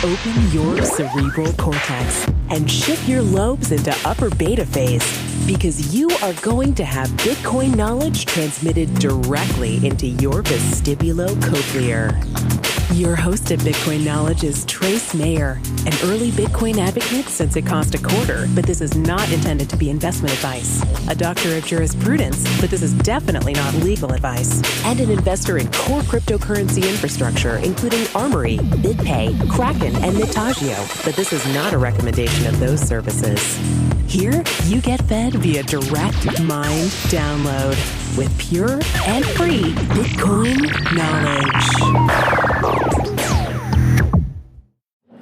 Open your cerebral cortex and shift your lobes into upper beta phase, because you are going to have Bitcoin knowledge transmitted directly into your vestibulocochlear. Your host of Bitcoin Knowledge is Trace Mayer, an early Bitcoin advocate since it cost $0.25, but this is not intended to be investment advice. A doctor of jurisprudence, but this is definitely not legal advice. And an investor in core cryptocurrency infrastructure, including Armory, BitPay, Kraken, and Mitagio, but this is not a recommendation of those services. Here, you get fed via direct mind download with pure and free Bitcoin knowledge.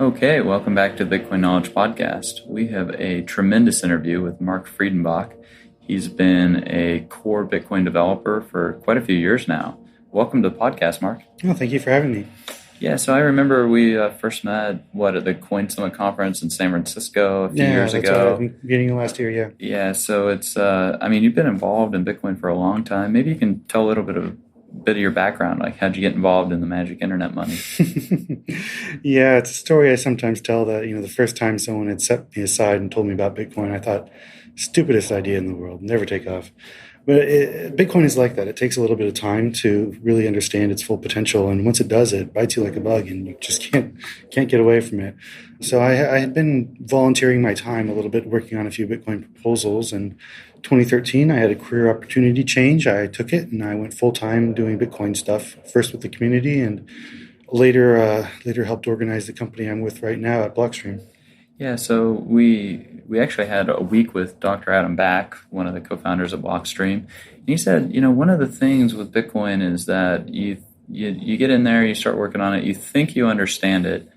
Okay, welcome back to the Bitcoin Knowledge Podcast. We have a tremendous interview with Mark Friedenbach. He's been a core Bitcoin developer for quite a few years now. Welcome to the podcast, Mark. Oh, thank you for having me. Yeah, so I remember we first met, at the Coin Summit conference in San Francisco a few years ago. Yeah, beginning of last year, yeah. Yeah, so it's, you've been involved in Bitcoin for a long time. Maybe you can tell a little bit of your background, like how'd you get involved in the magic internet money? Yeah, it's a story I sometimes tell that, the first time someone had set me aside and told me about Bitcoin, I thought, stupidest idea in the world, never take off. But Bitcoin is like that. It takes a little bit of time to really understand its full potential. And once it does, it bites you like a bug and you just can't get away from it. So I had been volunteering my time a little bit, working on a few Bitcoin proposals. And 2013, I had a career opportunity change. I took it and I went full-time doing Bitcoin stuff, first with the community and later helped organize the company I'm with right now at Blockstream. Yeah, so we actually had a week with Dr. Adam Back, one of the co-founders of Blockstream. And he said, one of the things with Bitcoin is that you get in there, you start working on it, you think you understand it,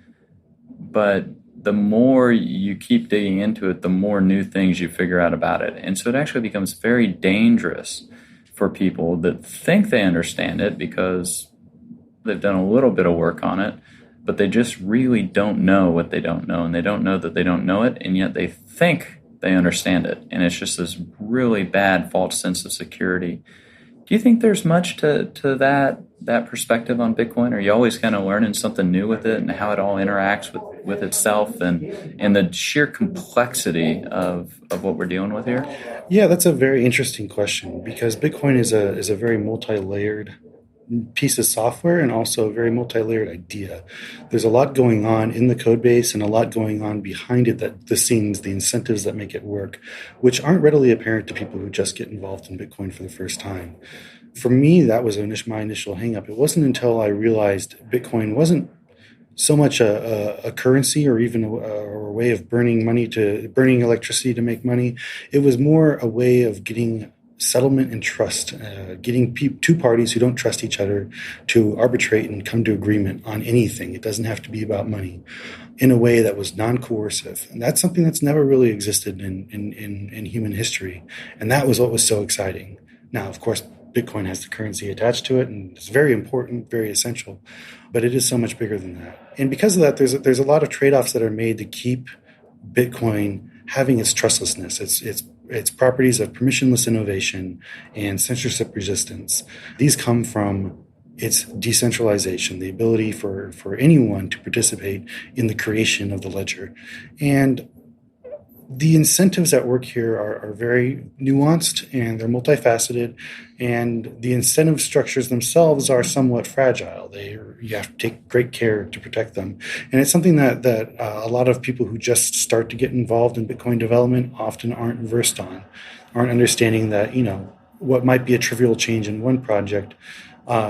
but the more you keep digging into it, the more new things you figure out about it. And so it actually becomes very dangerous for people that think they understand it because they've done a little bit of work on it, but they just really don't know what they don't know, and they don't know that they don't know it, and yet they think they understand it. And it's just this really bad false sense of security. Do you think there's much to that perspective on Bitcoin? Are you always kind of learning something new with it and how it all interacts with itself and the sheer complexity of what we're dealing with here? Yeah, that's a very interesting question because Bitcoin is a very multi-layered piece of software and also a very multi-layered idea. There's a lot going on in the code base and a lot going on behind it, that the scenes, the incentives that make it work, which aren't readily apparent to people who just get involved in Bitcoin for the first time. For me, that was my initial hang-up. It wasn't until I realized Bitcoin wasn't so much a currency or even a way of burning electricity to make money. It was more a way of getting settlement and trust, getting two parties who don't trust each other to arbitrate and come to agreement on anything. It doesn't have to be about money, in a way that was non-coercive. And that's something that's never really existed in human history. And that was what was so exciting. Now, of course, Bitcoin has the currency attached to it, and it's very important, very essential, but it is so much bigger than that. And because of that, there's a lot of trade-offs that are made to keep Bitcoin having its trustlessness, its properties of permissionless innovation and censorship resistance. These come from its decentralization, the ability for anyone to participate in the creation of the ledger. And the incentives at work here are very nuanced and they're multifaceted, and the incentive structures themselves are somewhat fragile. You have to take great care to protect them. And it's something that a lot of people who just start to get involved in Bitcoin development often aren't versed on, aren't understanding that, what might be a trivial change in one project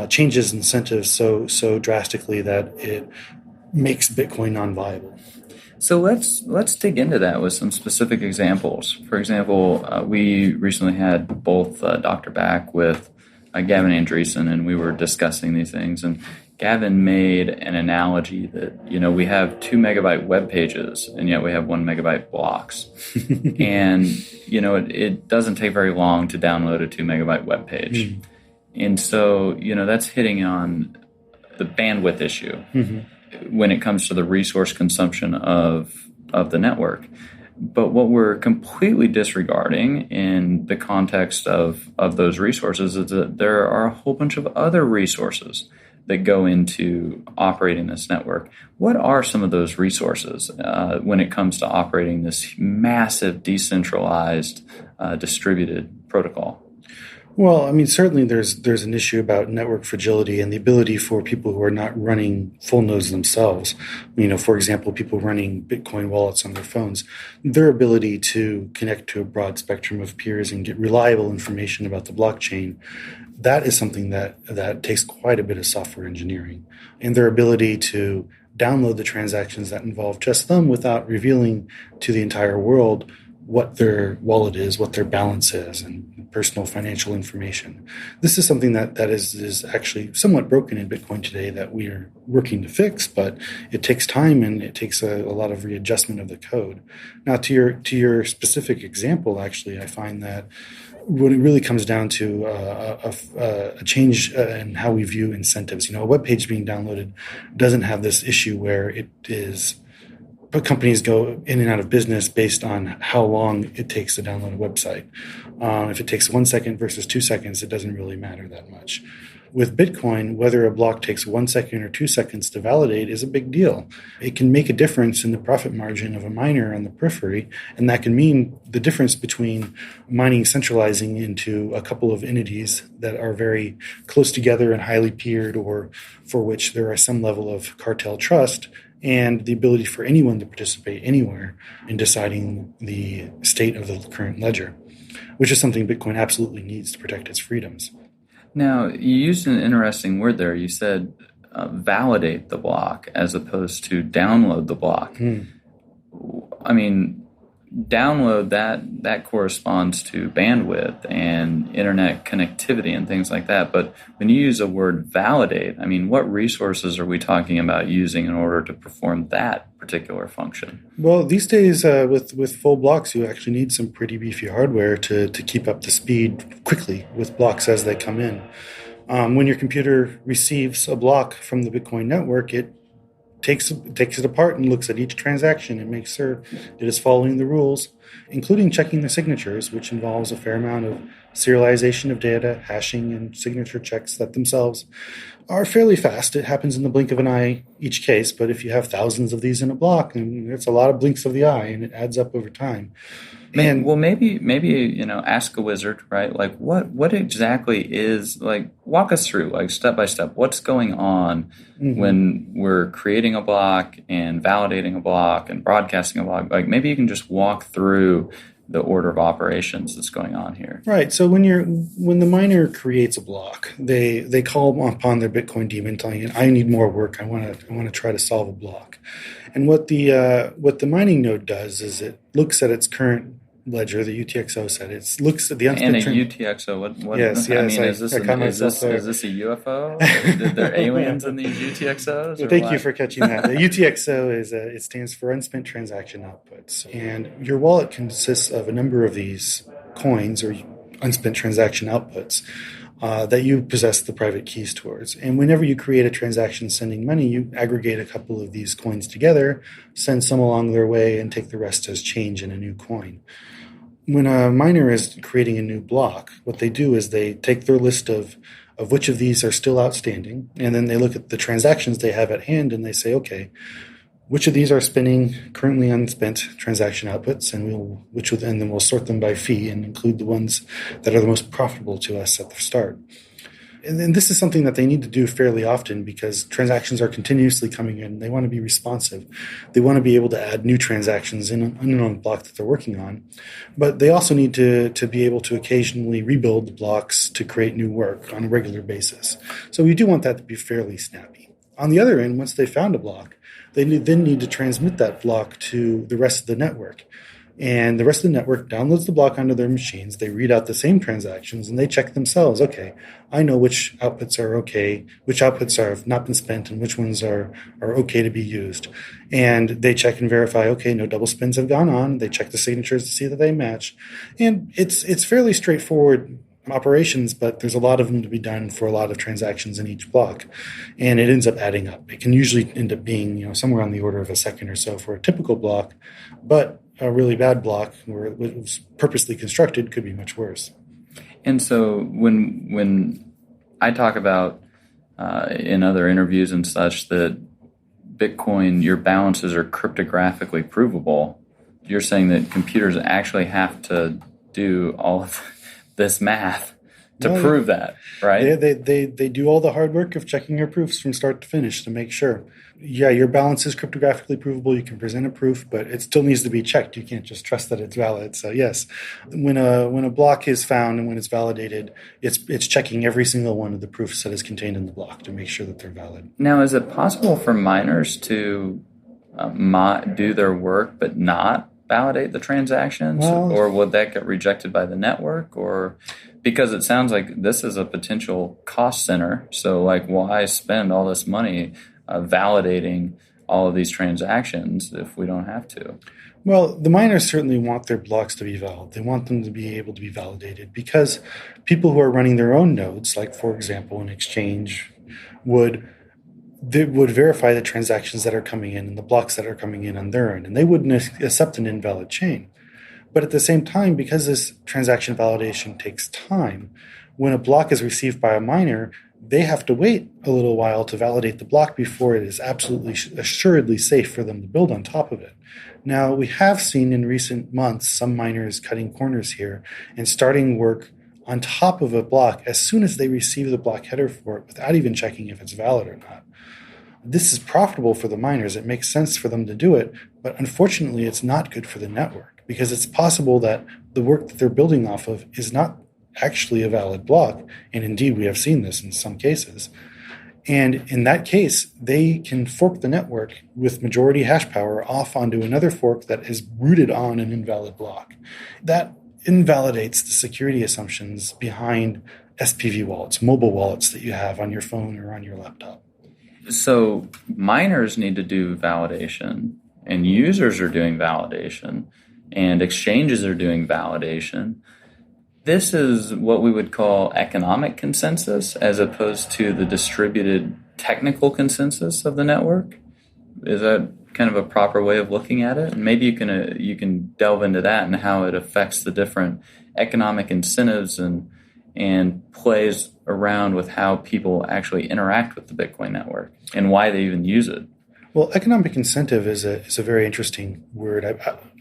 changes incentives so drastically that it makes Bitcoin non-viable. So let's dig into that with some specific examples. For example, we recently had both Dr. Back with Gavin Andreessen, and we were discussing these things. And Gavin made an analogy that, we have 2 megabyte web pages, and yet we have 1 megabyte blocks. And, it doesn't take very long to download a 2 megabyte web page. Mm-hmm. And so, that's hitting on the bandwidth issue. Mm-hmm. When it comes to the resource consumption of the network. But what we're completely disregarding in the context of those resources is that there are a whole bunch of other resources that go into operating this network. What are some of those resources when it comes to operating this massive, decentralized, distributed protocol? Well, I mean, certainly there's an issue about network fragility and the ability for people who are not running full nodes themselves. For example, people running Bitcoin wallets on their phones, their ability to connect to a broad spectrum of peers and get reliable information about the blockchain, that is something that takes quite a bit of software engineering. And their ability to download the transactions that involve just them without revealing to the entire world what their wallet is, what their balance is, and personal financial information. This is something that is actually somewhat broken in Bitcoin today that we are working to fix, but it takes time and it takes a lot of readjustment of the code. Now, to your specific example, actually, I find that when it really comes down to a change in how we view incentives, a web page being downloaded doesn't have this issue where it is. But companies go in and out of business based on how long it takes to download a website. If it takes 1 second versus 2 seconds, it doesn't really matter that much. With Bitcoin, whether a block takes 1 second or 2 seconds to validate is a big deal. It can make a difference in the profit margin of a miner on the periphery, and that can mean the difference between mining centralizing into a couple of entities that are very close together and highly peered, or for which there is some level of cartel trust, and the ability for anyone to participate anywhere in deciding the state of the current ledger, which is something Bitcoin absolutely needs to protect its freedoms. Now, you used an interesting word there. You said validate the block as opposed to download the block. I mean, download, that corresponds to bandwidth and internet connectivity and things like that. But when you use a word validate, I mean, what resources are we talking about using in order to perform that particular function? Well, these days with full blocks, you actually need some pretty beefy hardware to keep up the speed quickly with blocks as they come in. When your computer receives a block from the Bitcoin network, it takes it apart and looks at each transaction and makes sure it is following the rules, including checking the signatures, which involves a fair amount of serialization of data, hashing, and signature checks that themselves are fairly fast. It happens in the blink of an eye each case, but if you have thousands of these in a block, then it's a lot of blinks of the eye, and it adds up over time. And well, maybe ask a wizard, right? Like what exactly is, like, walk us through, like, step by step, what's going on when we're creating a block and validating a block and broadcasting a block. Like, maybe you can just walk through the order of operations that's going on here. Right. So when the miner creates a block, they call upon their Bitcoin daemon, telling it, "I need more work. I want to try to solve a block." And what the mining node does is it looks at its current ledger, the UTXO set. It looks at the and a UTXO. What? Yes. I mean, is this a UFO? Are there aliens in these UTXOs? Well, thank you for catching that. The UTXO it stands for unspent transaction outputs, and your wallet consists of a number of these coins or unspent transaction outputs that you possess the private keys towards. And whenever you create a transaction sending money, you aggregate a couple of these coins together, send some along their way, and take the rest as change in a new coin. When a miner is creating a new block, what they do is they take their list of which of these are still outstanding, and then they look at the transactions they have at hand, and they say, okay, which of these are spinning currently unspent transaction outputs, and then we'll sort them by fee and include the ones that are the most profitable to us at the start. And then this is something that they need to do fairly often because transactions are continuously coming in. They want to be responsive. They want to be able to add new transactions in on the block that they're working on. But they also need to be able to occasionally rebuild the blocks to create new work on a regular basis. So we do want that to be fairly snappy. On the other end, once they found a block, they then need to transmit that block to the rest of the network. And the rest of the network downloads the block onto their machines. They read out the same transactions, and they check themselves. Okay, I know which outputs are okay, which outputs have not been spent, and which ones are okay to be used. And they check and verify, okay, no double spends have gone on. They check the signatures to see that they match. And it's fairly straightforward operations, but there's a lot of them to be done for a lot of transactions in each block, and it ends up adding up. It can usually end up being somewhere on the order of a second or so for a typical block, but a really bad block where it was purposely constructed could be much worse. And so when I talk about in other interviews and such that Bitcoin, your balances are cryptographically provable. You're saying that computers actually have to do all of this math to prove that, right? They do all the hard work of checking your proofs from start to finish to make sure. Yeah, your balance is cryptographically provable. You can present a proof, but it still needs to be checked. You can't just trust that it's valid. So yes, when a block is found and when it's validated, it's checking every single one of the proofs that is contained in the block to make sure that they're valid. Now, is it possible for miners to do their work but not validate the transactions, or would that get rejected by the network? Or because it sounds like this is a potential cost center, so like why spend all this money validating all of these transactions if we don't have to? Well, the miners certainly want their blocks to be valid. They want them to be able to be validated because people who are running their own nodes, like for example an exchange, would verify the transactions that are coming in and the blocks that are coming in on their end, and they wouldn't accept an invalid chain. But at the same time, because this transaction validation takes time, when a block is received by a miner, they have to wait a little while to validate the block before it is absolutely assuredly safe for them to build on top of it. Now, we have seen in recent months some miners cutting corners here and starting work on top of a block as soon as they receive the block header for it without even checking if it's valid or not. This is profitable for the miners. It makes sense for them to do it, but unfortunately it's not good for the network because it's possible that the work that they're building off of is not actually a valid block, and indeed we have seen this in some cases. And in that case, they can fork the network with majority hash power off onto another fork that is rooted on an invalid block. That invalidates the security assumptions behind SPV wallets, mobile wallets that you have on your phone or on your laptop. So miners need to do validation, and users are doing validation, and exchanges are doing validation. This is what we would call economic consensus as opposed to the distributed technical consensus of the network. Is that kind of a proper way of looking at it? And maybe you can delve into that and how it affects the different economic incentives and plays around with how people actually interact with the Bitcoin network and why they even use it. Well, economic incentive is a very interesting word.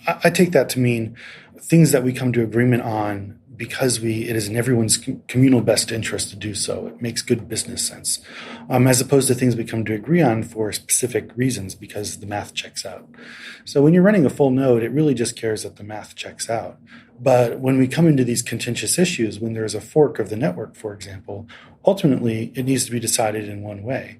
I take that to mean things that we come to agreement on because it is in everyone's communal best interest to do so. It makes good business sense, as opposed to things we come to agree on for specific reasons because the math checks out. So when you're running a full node, it really just cares that the math checks out. But when we come into these contentious issues, when there's a fork of the network, for example, ultimately it needs to be decided in one way.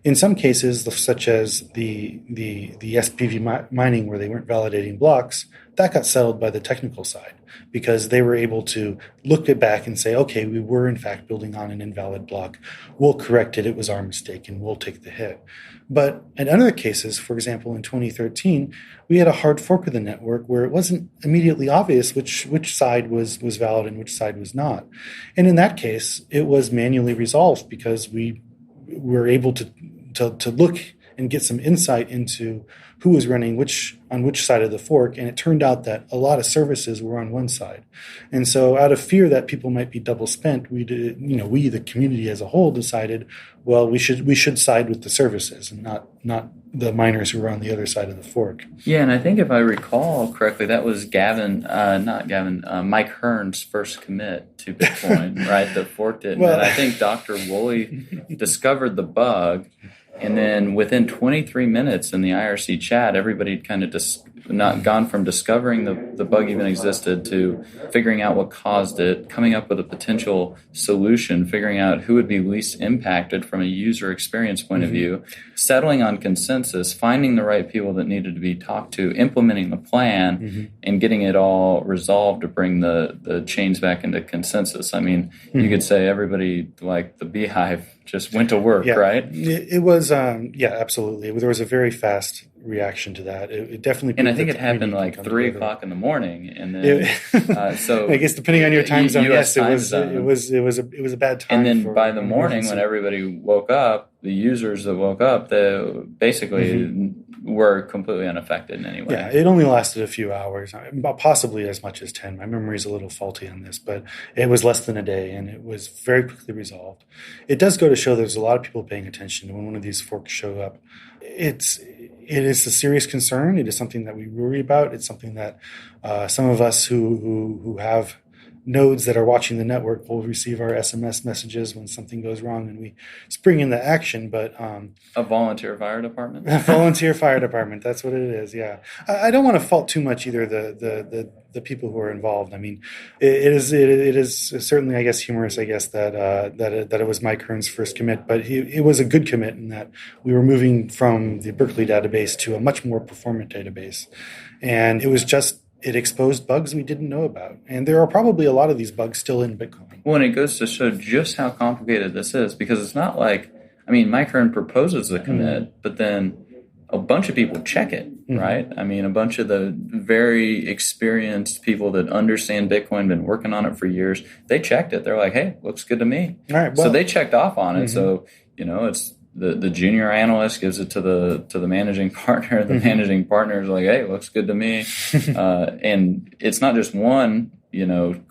In some cases, such as the SPV mining where they weren't validating blocks, that got settled by the technical side because they were able to look it back and say, okay, we were in fact building on an invalid block. We'll correct it. It was our mistake and we'll take the hit. But in other cases, for example, in 2013, we had a hard fork of the network where it wasn't immediately obvious which side was valid and which side was not. And in that case, it was manually resolved because we were able to look and get some insight into who was running on which side of the fork, and it turned out that a lot of services were on one side. And so out of fear that people might be double spent, we, the community as a whole, decided, well, we should side with the services and not the miners who were on the other side of the fork. Yeah, and I think if I recall correctly, that was Mike Hearn's first commit to Bitcoin, right, that forked it. Well, and I think Dr. Woolley discovered the bug. And then within 23 minutes in the IRC chat, everybody had kind of not gone from discovering the bug even existed to figuring out what caused it, coming up with a potential solution, figuring out who would be least impacted from a user experience point of view, settling on consensus, finding the right people that needed to be talked to, implementing the plan, and getting it all resolved to bring the chains back into consensus. I mean, you could say everybody, like the beehive, just went to work, right? It was, absolutely. There was a very fast reaction to that. It definitely. And I think it happened like 3 o'clock in the morning, and then so I guess depending on your time zone, US yes, time it was a bad time. And then by the morning, when everybody woke up, the users that woke up, they basically were completely unaffected in any way. Yeah, it only lasted a few hours, possibly as much as 10. My memory is a little faulty on this, but it was less than a day, and it was very quickly resolved. It does go to show there's a lot of people paying attention when one of these forks show up. It is a serious concern. It is something that we worry about. It's something that some of us who have nodes that are watching the network will receive our SMS messages when something goes wrong, and we spring into action. But a volunteer fire department. Volunteer fire department. That's what it is. Yeah, I don't want to fault too much either the people who are involved. I mean, it is certainly, I guess, humorous. I guess that it was Mike Hearn's first commit, but it was a good commit in that we were moving from the Berkeley database to a much more performant database, and it exposed bugs we didn't know about. And there are probably a lot of these bugs still in Bitcoin. Well, and it goes to show just how complicated this is, because it's not like, I mean, Mike Hearn proposes the commit, but then a bunch of people check it, right? I mean, a bunch of the very experienced people that understand Bitcoin, been working on it for years, they checked it. They're like, hey, looks good to me. All right, well, so they checked off on it. So, it's the junior analyst gives it to the managing partner. The managing partner is like, hey, looks good to me. And it's not just one,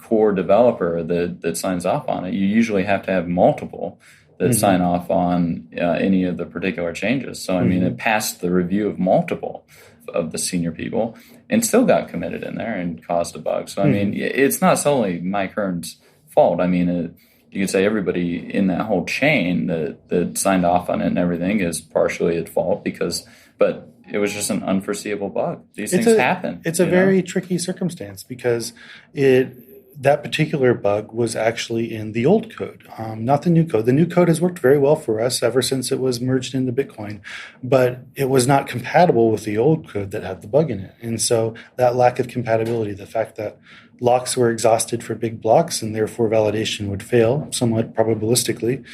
core developer that signs off on it. You usually have to have multiple that sign off on any of the particular changes. So, I mean, it passed the review of multiple of the senior people and still got committed in there and caused a bug. So, I mean, it's not solely Mike Hearn's fault. I mean, you could say everybody in that whole chain that signed off on it and everything is partially at fault but it was just an unforeseeable bug. These things happen. It's a very tricky circumstance because that particular bug was actually in the old code, not the new code. The new code has worked very well for us ever since it was merged into Bitcoin, but it was not compatible with the old code that had the bug in it. And so that lack of compatibility, the fact that locks were exhausted for big blocks and therefore validation would fail somewhat probabilistically,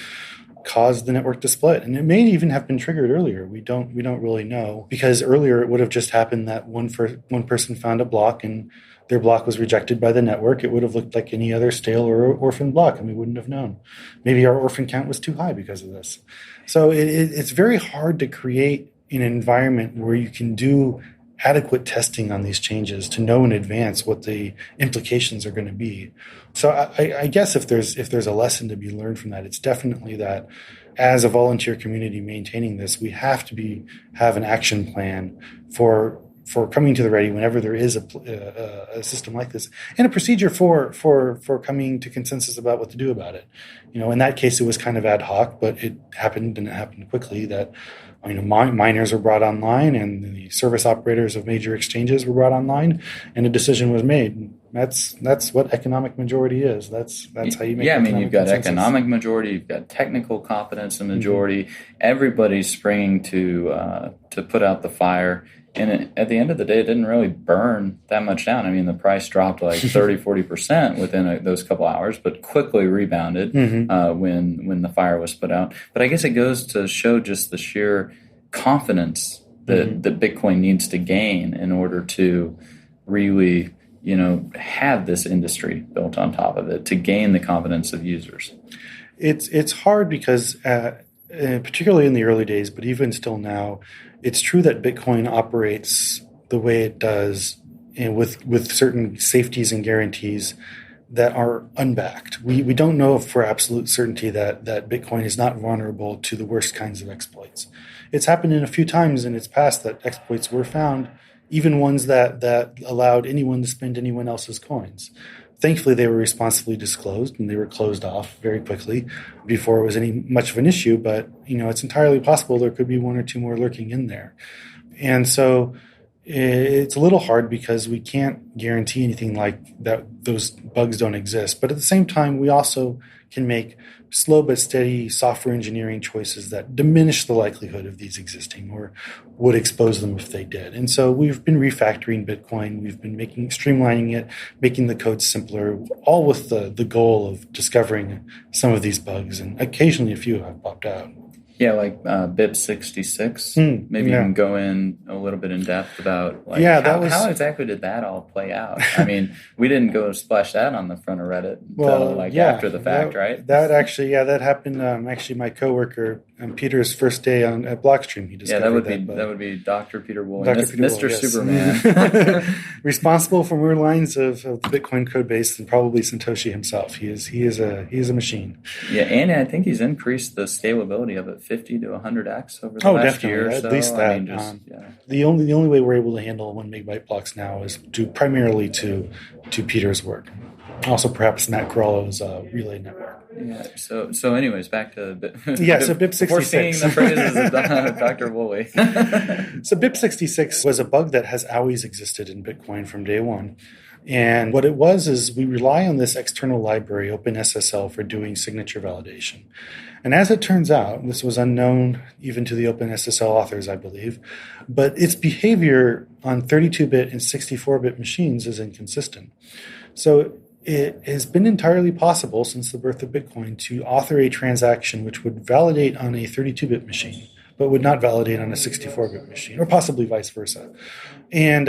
caused the network to split. And it may even have been triggered earlier. We don't really know, because earlier it would have just happened that one person found a block and their block was rejected by the network. It would have looked like any other stale or orphan block, and we wouldn't have known. Maybe our orphan count was too high because of this. So it's very hard to create an environment where you can do adequate testing on these changes to know in advance what the implications are going to be. So I guess if there's a lesson to be learned from that, it's definitely that as a volunteer community maintaining this, we have to have an action plan for coming to the ready whenever there is a system like this, and a procedure for coming to consensus about what to do about it. In that case, it was kind of ad hoc, but it happened, and it happened quickly, that miners were brought online and the service operators of major exchanges were brought online, and a decision was made. That's what economic majority is. That's how you make. Yeah, I mean, you've got consensus. economic majority, you've got technical competence and majority. Everybody's springing to put out the fire. And at the end of the day, it didn't really burn that much down. I mean, the price dropped like 30-40% within those couple hours, but quickly rebounded when the fire was put out. But I guess it goes to show just the sheer confidence that Bitcoin needs to gain in order to really, have this industry built on top of it, to gain the confidence of users. It's hard because, particularly in the early days, but even still now, it's true that Bitcoin operates the way it does, and with certain safeties and guarantees that are unbacked. We don't know for absolute certainty that Bitcoin is not vulnerable to the worst kinds of exploits. It's happened in a few times in its past that exploits were found, even ones that allowed anyone to spend anyone else's coins. Thankfully, they were responsibly disclosed and they were closed off very quickly before it was much of an issue. But, it's entirely possible there could be one or two more lurking in there. And so it's a little hard because we can't guarantee anything like that. Those bugs don't exist. But at the same time, we also can make slow but steady software engineering choices that diminish the likelihood of these existing or would expose them if they did. And so we've been refactoring Bitcoin. We've been streamlining it, making the code simpler, all with the goal of discovering some of these bugs. And occasionally a few have popped out. Yeah, like BIP 66. Maybe you can go in a little bit in depth about how exactly did that all play out? I mean, we didn't go splash that on the front of Reddit until after the fact, right? That happened. Actually, my coworker On Peter's first day at Blockstream, he discovered that would be Dr. Peter Wool, Dr. Peter Mr. Wool, yes. Superman, responsible for more lines of the Bitcoin code base than probably Satoshi himself. He is a machine. Yeah, and I think he's increased the scalability of it 50 to 100x over the last year or so. At least that. I mean, the only way we're able to handle 1 megabyte blocks now is due primarily to Peter's work. Also, perhaps Matt Corallo's relay network. Yeah. So, anyways, back to so BIP 66. Before seeing the phrases of Dr. Woolley. So BIP 66 was a bug that has always existed in Bitcoin from day one. And what it was is we rely on this external library, OpenSSL, for doing signature validation. And as it turns out, this was unknown even to the OpenSSL authors, I believe, but its behavior on 32-bit and 64-bit machines is inconsistent. So it has been entirely possible since the birth of Bitcoin to author a transaction which would validate on a 32-bit machine, but would not validate on a 64-bit machine, or possibly vice versa. And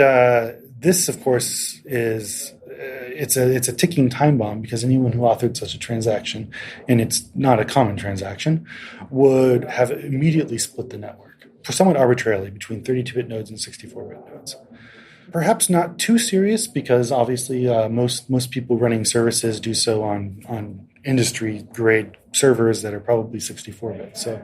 this, of course, is it's a ticking time bomb, because anyone who authored such a transaction, and it's not a common transaction, would have immediately split the network, somewhat arbitrarily, between 32-bit nodes and 64-bit nodes. Perhaps not too serious, because obviously most people running services do so on industry-grade servers that are probably 64-bit. So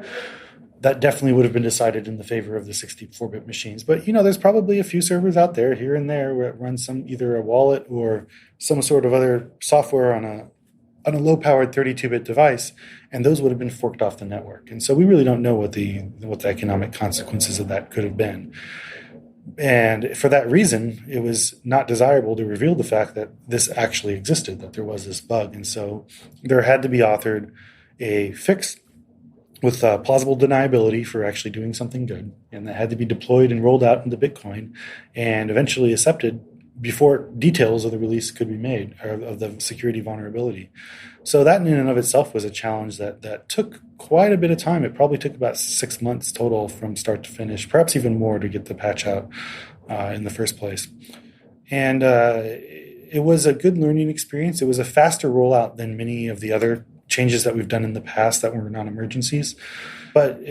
that definitely would have been decided in the favor of the 64-bit machines. But, there's probably a few servers out there here and there where it runs either a wallet or some sort of other software on a low-powered 32-bit device, and those would have been forked off the network. And so we really don't know what the economic consequences of that could have been. And for that reason, it was not desirable to reveal the fact that this actually existed, that there was this bug. And so there had to be authored a fix with plausible deniability for actually doing something good. And that had to be deployed and rolled out into Bitcoin and eventually accepted before details of the release could be made, or of the security vulnerability. So that in and of itself was a challenge that took quite a bit of time. It probably took about 6 months total from start to finish, perhaps even more, to get the patch out in the first place. And it was a good learning experience. It was a faster rollout than many of the other changes that we've done in the past that were non-emergencies. But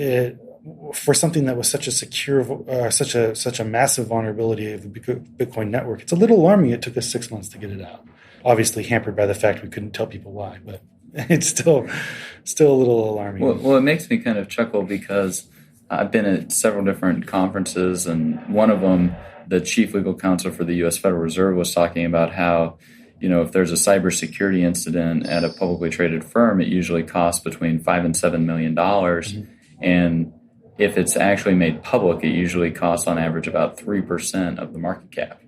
for something that was such a secure, such a massive vulnerability of the Bitcoin network, it's a little alarming. It took us 6 months to get it out. Obviously hampered by the fact we couldn't tell people why, but it's still a little alarming. Well, it makes me kind of chuckle, because I've been at several different conferences, and one of them, the chief legal counsel for the U.S. Federal Reserve was talking about how, if there's a cybersecurity incident at a publicly traded firm, it usually costs between $5 and $7 million, and if it's actually made public, it usually costs on average about 3% of the market cap.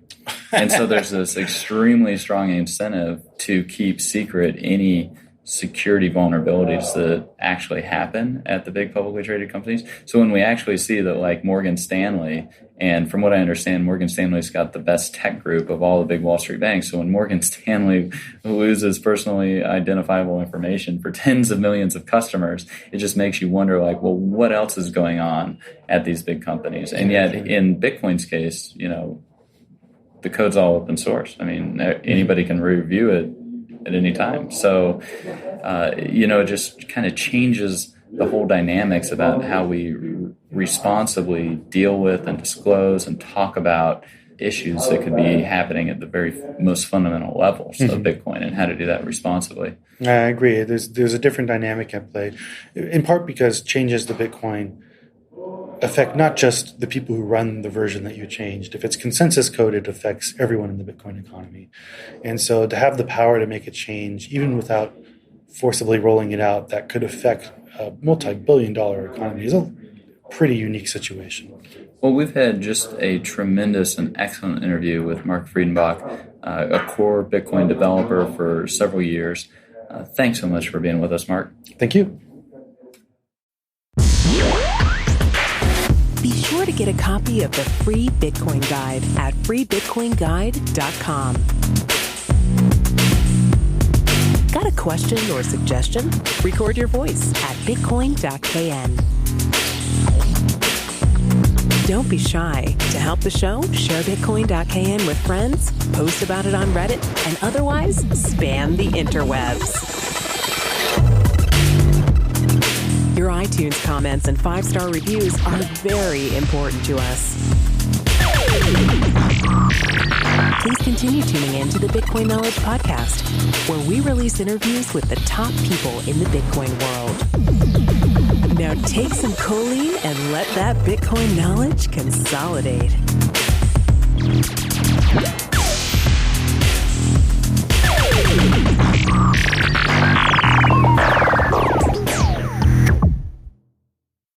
And so there's this extremely strong incentive to keep secret any security vulnerabilities that actually happen at the big publicly traded companies. So when we actually see that, like Morgan Stanley, and from what I understand, Morgan Stanley's got the best tech group of all the big Wall Street banks. So when Morgan Stanley loses personally identifiable information for tens of millions of customers, it just makes you wonder, like, well, what else is going on at these big companies? And yet in Bitcoin's case, the code's all open source. I mean, anybody can review it at any time. So, it just kind of changes the whole dynamics about how we responsibly deal with and disclose and talk about issues that could be happening at the very most fundamental levels of Bitcoin, and how to do that responsibly. I agree. There's a different dynamic at play, in part because changes to Bitcoin affect not just the people who run the version that you changed. If it's consensus code, it affects everyone in the Bitcoin economy. And so to have the power to make a change, even without forcibly rolling it out, that could affect a multi-billion-dollar economy, is a pretty unique situation. Well, we've had just a tremendous and excellent interview with Mark Friedenbach, a core Bitcoin developer for several years. Thanks so much for being with us, Mark. Thank you. Be sure to get a copy of the free Bitcoin Guide at freebitcoinguide.com. Got a question or suggestion? Record your voice at bitcoin.kn. Don't be shy. To help the show, share bitcoin.kn with friends, post about it on Reddit, and otherwise spam the interwebs. Your iTunes comments and 5-star reviews are very important to us. Please continue tuning in to the Bitcoin Knowledge Podcast, where we release interviews with the top people in the Bitcoin world. Now take some choline and let that Bitcoin knowledge consolidate.